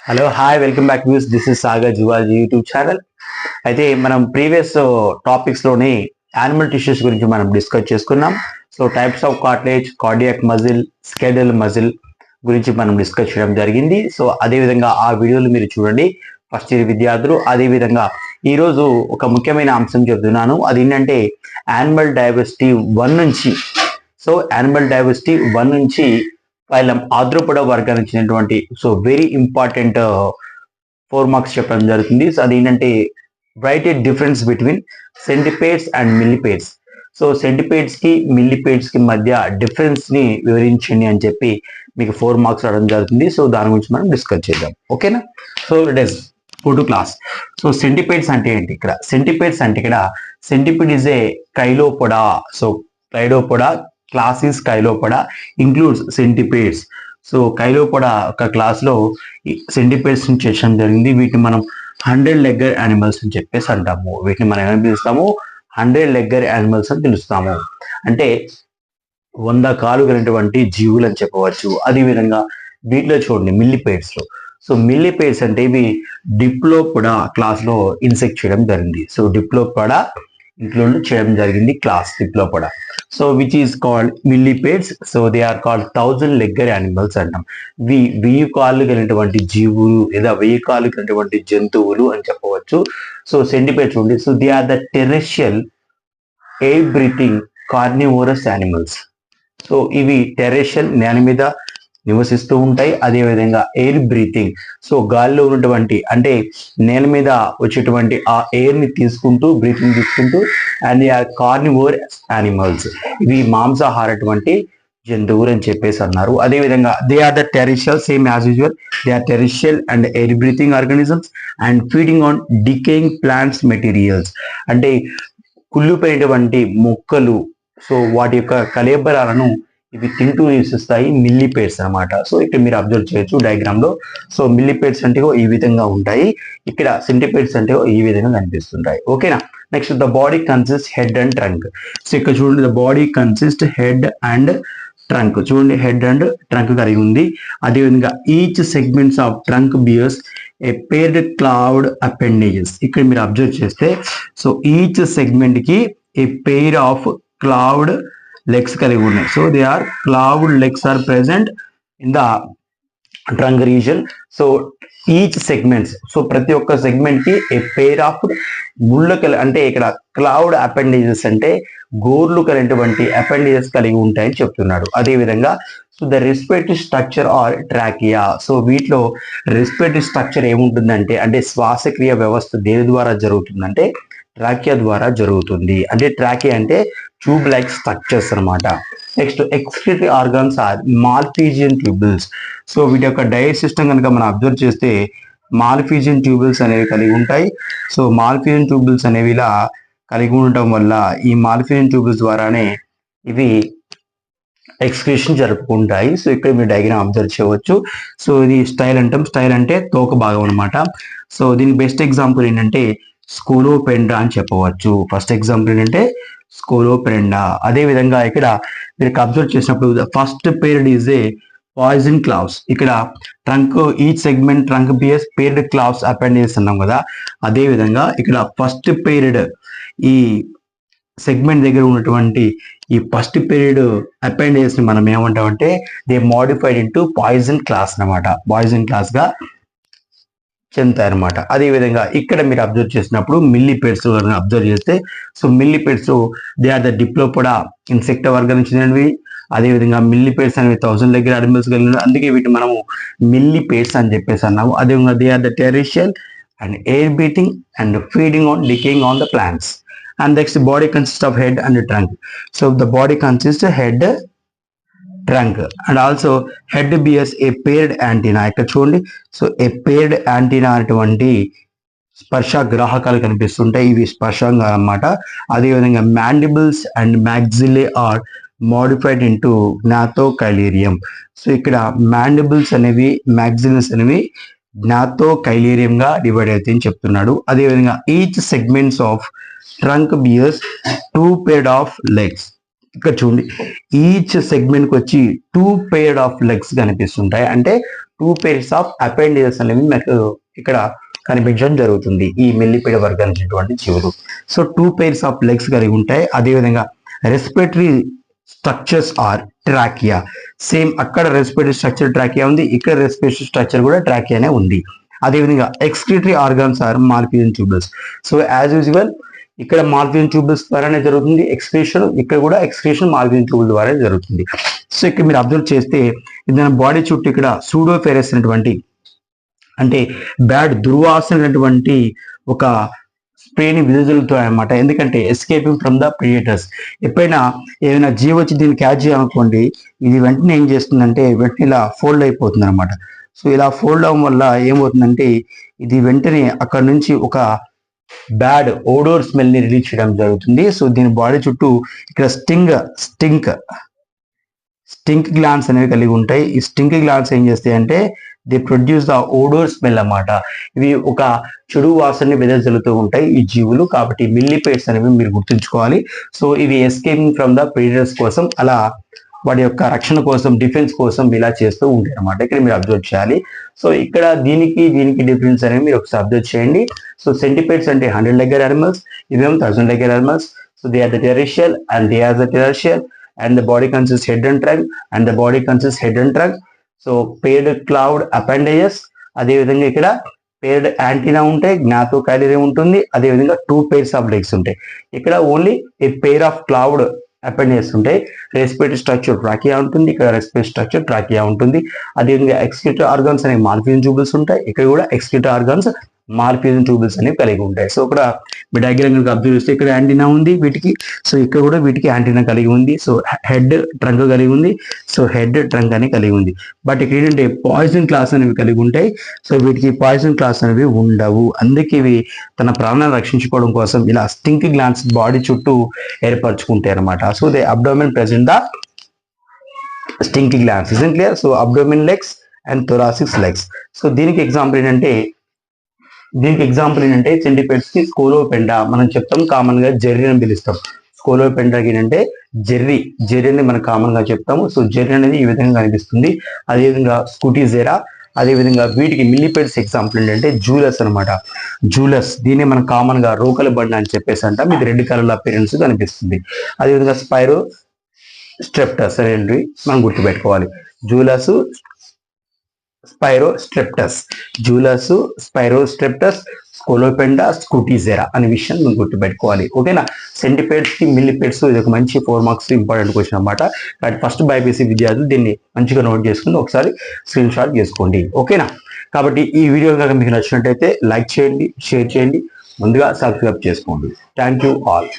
Hello hi welcome back views. This is Sagar zoology YouTube channel. అయితే మనం previous టాపిక్స్లోని animal tissues గురించి మనం discuss చేసుకున్నాం. So types of cartilage, cardiac muscle, skeletal muscle గురించి మనం discuss చేయడం జరిగింది. సో అదేవిధంగా ఆ వీడియోలు మీరు చూడండి ఫస్ట్ ఇయర్ విద్యార్థులు. అదేవిధంగా ఈరోజు ఒక ముఖ్యమైన అంశం చెప్తున్నాను. అది ఏంటంటే యానిమల్ డైవర్సిటీ 1 నుంచి యానిమల్ డైవర్సిటీ 1 నుంచి ఫైలం ఆర్థ్రోపోడా వర్గానికి చెందినటువంటి వెరీ ఇంపార్టెంట్ 4 మార్క్స్ చెప్పడం జరుగుతుంది. సో అదేంటంటే right a difference between centipedes and millipedes. So centipedes కి మిల్లిపేడ్స్ కి మధ్య డిఫరెన్స్ ని వివరించండి అని చెప్పి మీకు 4 మార్క్స్ రావడం జరుగుతుంది. సో దాని గురించి మనం డిస్కస్ చేద్దాం, ఓకేనా? So it is go to class. So centipedes అంటే ఏంటి? ఇక్కడ centipede is a Chilopoda. So Chilopoda class is Chilopoda includes centipedes. So Chilopoda ఒక క్లాస్ లో సెంటిపేడ్స్ ని చేర్చడం జరిగింది. వీటిని మనం 100 లెగ్గర్ యానిమల్స్ అని చెప్పేసి అంటాము. వీటిని మనం ఏమని పిలుస్తాము? 100 లెగ్గర్ యానిమల్స్ అని పిలుస్తాము. అంటే 100 కాలు కలిగినటువంటి జీవులు అని చెప్పవచ్చు. అదేవిధంగా వీటిలో చూడండి మిల్లిపేడ్స్ లో. సో మిల్లిపేడ్స్ అంటే ఇవి డిప్లోపోడా క్లాస్ లో ఇన్సెక్ట్ చేయడం జరిగింది. సో డిప్లోపోడా ఇంక్లూడ్ చేయడం జరిగింది class Diplopoda. So which is called millipedes. So they are called 1000 legger animals అంటాం. 1000 కాళ్ళు కలిగినటువంటి జీవులు లేదా 1000 కాళ్ళు కలిగినటువంటి జంతువులు అని చెప్పవచ్చు. సో సెంటిపేడ్స్ ఉండి so they are the terrestrial air breathing carnivorous animals. So ఇవి టెరెస్ట్రియల్ నేల మీద నివసిస్తూ ఉంటాయి. అదేవిధంగా ఎయిర్ బ్రీతింగ్, సో గాలిలో ఉన్నటువంటి అంటే నేల మీద వచ్చేటువంటి ఆ ఎయిర్ ని బ్రీతింగ్ తీసుకుంటూ and they are carnivore animals. ఇవి మాంసాహారటువంటి జంతువులు అని చెప్పేసి అన్నారు. అదేవిధంగా they are the terrestrial same as usual. They are terrestrial and air breathing organisms and feeding on decaying plants materials. అంటే కుళ్ళిపోయినటువంటి మొక్కలు, సో వాటి యొక్క కళేబరాలను ఇవి తింటూ నివసిస్తాయి. మిల్లిపేడ్స్ అనమాట. సో ఇక్కడ మీరు అబ్జర్వ్ చేయొచ్చు డయాగ్రామ్ లో. సో మిల్లిపేడ్స్ అంటే ఈ విధంగా ఉంటాయి, ఇక్కడ సెంటిపేడ్స్ అంటే ఈ విధంగా కనిపిస్తుంటాయి, ఓకేనా? Next the body consist head and trunk. So ఇక్కడ చూడండి the body consist head and trunk. చూడండి హెడ్ అండ్ ట్రంక్ కలిగి ఉంది. అదేవిధంగా each segments of trunk bears a paired clawed appendages. ఇక్కడ మీరు అబ్జర్వ్ చేస్తే సో ఈచ్ సెగ్మెంట్ కి a pair of clawed legs కలిగి ఉన్నాయి. So they are clawed legs are present in the trunk region. So each segments, so ప్రతి ఒక్క segment కి ఏ pair of అంటే ఇక్కడ క్లౌడ్ అపెండేజెస్ అంటే గోర్లు కలిగినటువంటి అపెండేజెస్ కలిగి ఉంటాయని చెప్తున్నాడు. అదేవిధంగా so the respiratory structure are trachea. So వీటిలో రెస్పిరేటరీ స్ట్రక్చర్ ఏముంటుందంటే అంటే శ్వాసక్రియ వ్యవస్థ దేని ద్వారా జరుగుతుందంటే ట్రాకియా ద్వారా జరుగుతుంది. అంటే ట్రాకియా అంటే ట్యూబ్ లైక్ స్ట్రక్చర్స్ అనమాట. Next excretory organs are Malpighian tubules. So వీటి యొక్క డైజెస్ట్ సిస్టమ్ కనుక మనం అబ్జర్వ్ చేస్తే మాల్ఫీజియన్ ట్యూబుల్స్ అనేవి కలిగి ఉంటాయి. సో మాల్ఫీజియన్ ట్యూబుల్స్ అనేవి ఇలా కలిగి ఉండటం వల్ల ఈ మాల్ఫీజియన్ ట్యూబుల్స్ ద్వారానే ఇవి ఎక్స్క్రీషన్ జరుపుకుంటాయి. సో ఇక్కడ మీరు డయాగ్రామ్ అబ్జర్వ్ చేయవచ్చు. సో ఇది స్టైల్ అంటాం. స్టైల్ అంటే తోక భాగం అనమాట. సో దీనికి బెస్ట్ ఎగ్జాంపుల్ ఏంటంటే స్కోలోపెండ్రా అని చెప్పవచ్చు. ఫస్ట్ ఎగ్జాంపుల్ ఏంటంటే స్కోలోపెండ్రా. అదే విధంగా ఇక్కడ మీరు అబ్జర్వ్ చేసినప్పుడు first paired is a poison claws. ఇక్కడ trunk each segment trunk bears paired claws appendages అన్నాం కదా. అదే విధంగా ఇక్కడ ఫస్ట్ పేర్డ్ ఈ సెగ్మెంట్ దగ్గర ఉన్నటువంటి ఈ ఫస్ట్ పీరియడ్ అపెండేజెస్ ని మనం ఏమంటామంటే they modified into poison claws అనమాట. పాయిజన్ క్లాస్ గా చెందుతాయన్నమాట. అదేవిధంగా ఇక్కడ మీరు అబ్జర్వ్ చేసినప్పుడు మిల్లిపేడ్స్ అబ్జర్వ్ చేస్తే so millipedes they are the Diplopoda insect వర్గానికి చెందినవి. అదేవిధంగా మిల్లిపేడ్స్ అనేవి 1000 లెగ్గర్ యానిమల్స్ కలిగినవి. అందుకే వీటిని మనము మిల్లిపేడ్స్ అని చెప్పేసి అన్నాము. అదేవిధంగా they are the terrestrial and air breathing and feeding on decaying on the plants. And next body consists of head and trunk. So the body consists of head, trunk and also head bears a paired antenna. ఇక్కడ చూడండి so a paired antenna అటువంటి స్పర్శ గ్రాహకాలు కనిపిస్తుంటాయి. ఇవి స్పర్శంగా అన్నమాట. అదేవిధంగా mandibles and maxillae are modified into gnathocheileриum. So ఇక్కడ mandibles అనేవి maxillae అనేవి gnathocheileриum గా డివైడ్ అవుతాయని చెప్తున్నాడు. అదేవిధంగా each segments of trunk beers 2 pairs of legs. ఇక్కడ చూడండి ఈచ్ సెగ్మెంట్ కి వచ్చి 2 pairs ఆఫ్ లెగ్స్ కనిపిస్తుంటాయి. అంటే 2 pairs ఆఫ్ అపెండేజెస్ అనేవి మనకు ఇక్కడ కనిపించడం జరుగుతుంది ఈ మిల్లిపీడ వర్గానికి జీవులు. సో 2 pairs ఆఫ్ లెగ్స్ కలిగి ఉంటాయి. అదేవిధంగా respiratory structures are trachea. Same అక్కడ రెస్పిరేటరీ స్ట్రక్చర్ ట్రాకియా ఉంది, ఇక్కడ రెస్పిరేటరీ స్ట్రక్చర్ కూడా ట్రాకియానే ఉంది. అదేవిధంగా excretory organs are Malpighian tubules. So as usual ఇక్కడ మాల్పియన్ ట్యూబుల్స్ ద్వారానే జరుగుతుంది ఎక్స్క్రీషన్, ఇక్కడ కూడా ఎక్స్క్రీషన్ మాల్పియన్ ట్యూబుల్ ద్వారా జరుగుతుంది. సో ఇక్కడ మీరు అబ్జర్వ్ చేస్తే ఇది బాడీ చుట్టూ ఇక్కడ సూడోఫెరస్ అనేటువంటి అంటే బ్యాడ్ దుర్వాసనటువంటి ఒక స్ప్రేని విడుదలతో అనమాట. ఎందుకంటే ఎస్కేపింగ్ ఫ్రమ్ ద ప్రిడేటర్స్. ఎప్పుడైనా ఏమైనా జీవి వచ్చి దీన్ని క్యాచ్ చేయాలనుకోండి, ఇది వెంటనే ఏం చేస్తుందంటే వెంటనే ఇలా ఫోల్డ్ అయిపోతుంది అనమాట. సో ఇలా ఫోల్డ్ అవ్వడం వల్ల ఏమవుతుందంటే ఇది వెంటనే అక్కడ నుంచి ఒక బ్యాడ్ ఓడోర్ స్మెల్ ని రిలీజ్ చేయడం జరుగుతుంది. సో దీని బాడీ చుట్టూ ఇక్కడ స్టింక్ గ్లాండ్స్ అనేవి కలిగి ఉంటాయి. ఈ స్టింక్ గ్లాండ్స్ ఏం చేస్తాయి అంటే దే ప్రొడ్యూస్ ద ఓడోర్ స్మెల్ అన్నమాట. ఇవి ఒక చెడు వాసనని వెదజల్లుతూ ఉంటాయి ఈ జీవులు. కాబట్టి మిల్లిపేట్స్ అనేవి మీరు గుర్తుంచుకోవాలి. సో ఇవి ఎస్కేపింగ్ ఫ్రమ్ ద ప్రెడేటర్స్ కోసం, అలా వాటి యొక్క రక్షణ కోసం, డిఫెన్స్ కోసం ఇలా చేస్తూ ఉంటాయి అనమాట. ఇక్కడ మీరు అబ్జర్వ్ చేయాలి. సో ఇక్కడ దీనికి డిఫరెన్స్ అనేవి మీరు ఒకసారి అబ్జర్వ్ చేయండి. సో సెంటిపేట్స్ అంటే 100 లెగ్గర్ యానిమల్స్, ఇవేమో 1000 legger animals. So they are the terrestrial and they are the terrestrial and the body consists head and trunk and the body consists head and trunk. So paired cloud appendages, అదే విధంగా ఇక్కడ paired antenna ఉంటాయి, జ్ఞాతోకాలిరీ ఉంటుంది, అదే విధంగా 2 pairs of legs ఉంటాయి. ఇక్కడ only A pair of cloud appendages ఉంటాయి. రెస్పిరేటరీ స్ట్రక్చర్ ట్రాకియా ఉంటుంది, ఇక్కడ రెస్పిరేటరీ స్ట్రక్చర్ ట్రాకియా ఉంటుంది. అదేవిధంగా ఎక్స్క్రిటరీ ఆర్గాన్స్ అనేవి మాల్పియన్ ట్యూబుల్స్ ఉంటాయి, ఇక్కడ కూడా ఎక్స్క్రిటరీ ఆర్గాన్స్ మాల్పియన్ ట్యూబుల్స్ అనేవి కలిగి ఉంటాయి. సో ఇక్కడ మీ డయాగ్రామ్ అబ్జర్వ్ చేస్తే ఇక్కడ యాంటీనా ఉంది వీటికి, సో ఇక్కడ కూడా వీటికి యాంటీనా కలిగి ఉంది. సో హెడ్ ట్రంక్ కలిగి ఉంది, సో హెడ్ ట్రంక్ అని కలిగి ఉంది. బట్ ఇక్కడ ఏంటంటే పాయిజన్ క్లాస్ అనేవి కలిగి ఉంటాయి. సో వీటికి పాయిజన్ క్లాస్ అనేవి ఉండవు. అందుకే ఇవి తన ప్రాణాలను రక్షించుకోవడం కోసం ఇలా స్టింక్ గ్లాండ్స్ బాడీ చుట్టూ ఏర్పరచుకుంటాయి అనమాట. So they abdomen present the stink glands. Isn't clear? So abdomen legs and thoracics legs. So దీనికి ఎగ్జాంపుల్ ఏంటంటే సెంటిపేట్స్ కి స్కోలోపెండా మనం చెప్తాం, కామన్ గా జెర్రీ అని పిలుస్తాం. స్కోలోపెండాకి ఏంటంటే జెర్రీ అని మనం కామన్ గా చెప్తాము. సో జెర్రీ అనేది ఈ విధంగా కనిపిస్తుంది. అదేవిధంగా స్కూటిజెరా, అదేవిధంగా వీటికి మిల్లిపేట్స్ ఎగ్జాంపుల్ ఏంటంటే జూలస్ అనమాట. జూలస్ దీన్ని మనం కామన్ గా రోకల బండ అని చెప్పేసి అంటాం. ఇది రెడ్ కలర్ అపిరెన్స్ కనిపిస్తుంది. అదేవిధంగా స్పైరో స్ట్రెప్టస్ అనేవి మనం గుర్తుపెట్టుకోవాలి. జూలస్ స్పైరోస్ట్రెప్టస్, స్కోలోపెండా, స్కూటిజెరా అనే విషయం మనం గుర్తుపెట్టుకోవాలి. ఓకేనా? సెంటిపేట్స్ కి మిల్లిపేట్స్ ఇది ఒక మంచి 4 మార్క్స్ ఇంపార్టెంట్ క్వశ్చన్ అనమాట. కాబట్టి ఫస్ట్ బైపీసీ విద్యార్థులు దీన్ని మంచిగా నోట్ చేసుకుని ఒకసారి స్క్రీన్ షాట్ చేసుకోండి. ఓకేనా? కాబట్టి ఈ వీడియో కనుక మీకు నచ్చినట్టయితే లైక్ చేయండి, షేర్ చేయండి, ముందుగా సబ్స్క్రైబ్ చేసుకోండి. Thank you all.